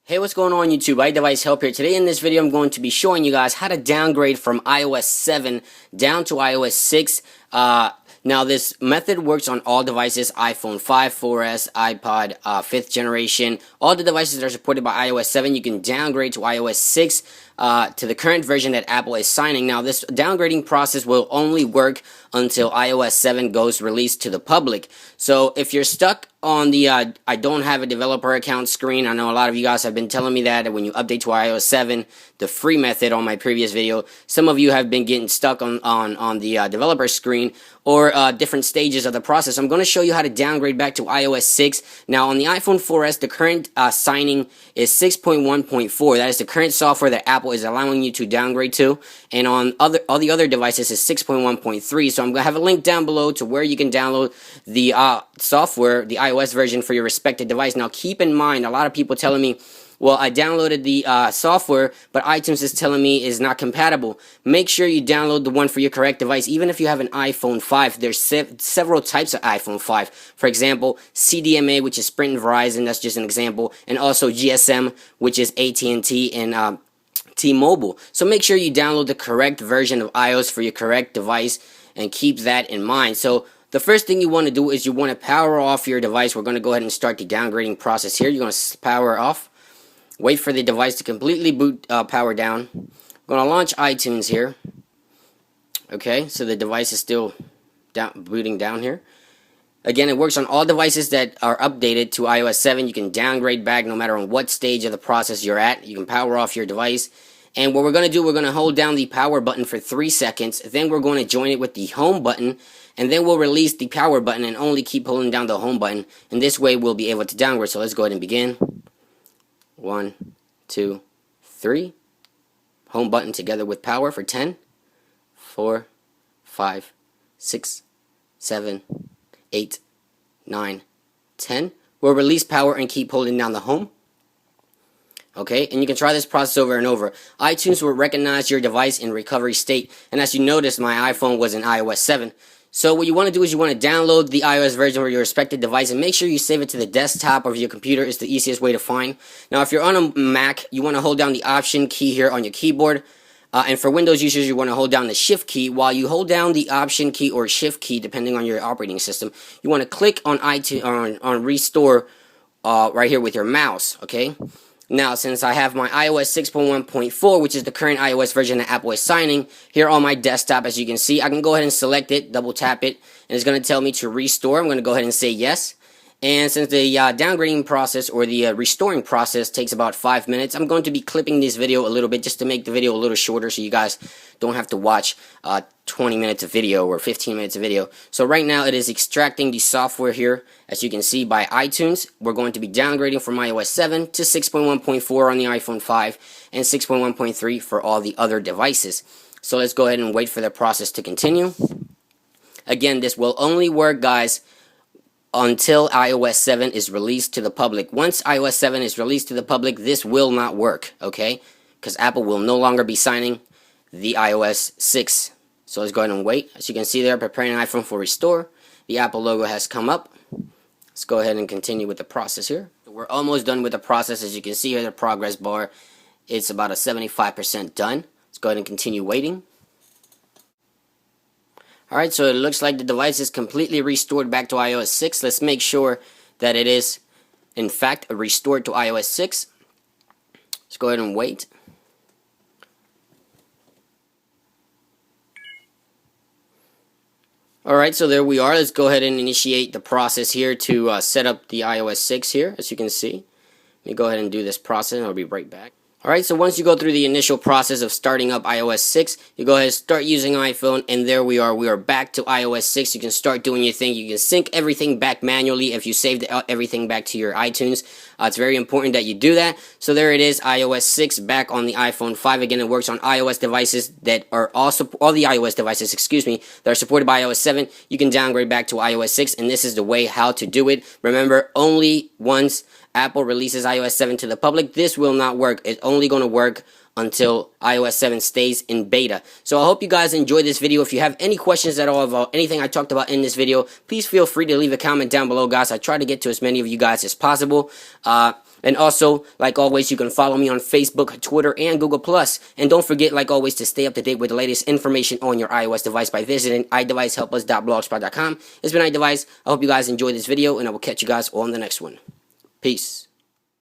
Hey, what's going on YouTube? iDevice Help here. Today in this video I'm going to be showing you guys how to downgrade from iOS 7 down to iOS 6. Now this method works on all devices: iPhone 5, 4S, iPod, 5th generation. All the devices that are supported by iOS 7, you can downgrade to iOS 6 to the current version that Apple is signing. Now this downgrading process will only work until iOS 7 goes released to the public. So if you're stuck on the I don't have a developer account screen, I know a lot of you guys have been telling me that when you update to iOS 7, the free method on my previous video, some of you have been getting stuck on the developer screen or different stages of the process. I'm going to show you how to downgrade back to iOS 6. Now on the iPhone 4S, the current signing is 6.1.4. That is the current software that Apple is allowing you to downgrade to, and on all the other devices is 6.1.3. So I'm going to have a link down below to where you can download the software, the iOS version for your respective device. Now keep in mind, a lot of people telling me, well, I downloaded the software, but iTunes is telling me is not compatible. Make sure you download the one for your correct device. Even if you have an iPhone 5, there's several types of iPhone 5. For example, CDMA, which is Sprint and Verizon, that's just an example, and also GSM, which is AT&T and T-Mobile. So make sure you download the correct version of iOS for your correct device and keep that in mind. So the first thing you want to do is you want to power off your device. We're going to go ahead and start the downgrading process here. You're going to power off. Wait for the device to completely boot, power down. I'm going to launch iTunes here. Okay, so the device is still booting down here. Again, it works on all devices that are updated to iOS 7. You can downgrade back no matter on what stage of the process you're at. You can power off your device. And what we're going to do, we're going to hold down the power button for 3 seconds. Then we're going to join it with the home button. And then we'll release the power button and only keep holding down the home button. And this way we'll be able to downgrade. So let's go ahead and begin. 1, 2, 3. Home button together with power for 10, 4, 5, 6, 7, 8, 9, 10. We'll release power and keep holding down the home. Okay, and you can try this process over and over. iTunes will recognize your device in recovery state. And as you notice, my iPhone was in iOS 7. So what you want to do is you want to download the iOS version for your respective device and make sure you save it to the desktop of your computer. Is the easiest way to find. Now if you're on a Mac, you want to hold down the Option key here on your keyboard. And for Windows users, you want to hold down the Shift key. While you hold down the Option key or Shift key, depending on your operating system, you want to click on iTunes on Restore right here with your mouse. Okay. Now, since I have my iOS 6.1.4, which is the current iOS version that Apple is signing, here on my desktop, as you can see, I can go ahead and select it, double tap it, and it's going to tell me to restore. I'm going to go ahead and say yes. And since the downgrading process or the restoring process takes about 5 minutes, I'm going to be clipping this video a little bit just to make the video a little shorter so you guys don't have to watch 20 minutes of video or 15 minutes of video. So right now it is extracting the software here, as you can see, by iTunes. We're going to be downgrading from iOS 7 to 6.1.4 on the iPhone 5 and 6.1.3 for all the other devices. So let's go ahead and wait for the process to continue. Again, this will only work, guys, until iOS 7 is released to the public. Once iOS 7 is released to the public, this will not work, okay? Because Apple will no longer be signing the iOS 6. So let's go ahead and wait. As you can see there, preparing an iPhone for restore. The Apple logo has come up. Let's go ahead and continue with the process here. We're almost done with the process. As you can see here, the progress bar, it's about a 75% done. Let's go ahead and continue waiting. Alright, so it looks like the device is completely restored back to iOS 6. Let's make sure that it is, in fact, restored to iOS 6. Let's go ahead and wait. Alright, so there we are. Let's go ahead and initiate the process here to set up the iOS 6 here, as you can see. Let me go ahead and do this process and I'll be right back. Alright, so once you go through the initial process of starting up iOS 6, you go ahead and start using iPhone, and there we are. We are back to iOS 6. You can start doing your thing. You can sync everything back manually if you saved everything back to your iTunes. It's very important that you do that. So there it is, iOS 6 back on the iPhone 5. Again, it works on iOS devices that are also, all the iOS devices, excuse me, that are supported by iOS 7. You can downgrade back to iOS 6, and this is the way how to do it. Remember, only once Apple releases iOS 7 to the public, this will not work. It's only going to work until iOS 7 stays in beta. So I hope you guys enjoyed this video. If you have any questions at all about anything I talked about in this video, please feel free to leave a comment down below, guys. I try to get to as many of you guys as possible. And also, like always, you can follow me on Facebook, Twitter, and Google+. And don't forget, like always, to stay up to date with the latest information on your iOS device by visiting iDeviceHelpUs.blogspot.com. It's been iDevice. I hope you guys enjoyed this video, and I will catch you guys on the next one. Peace.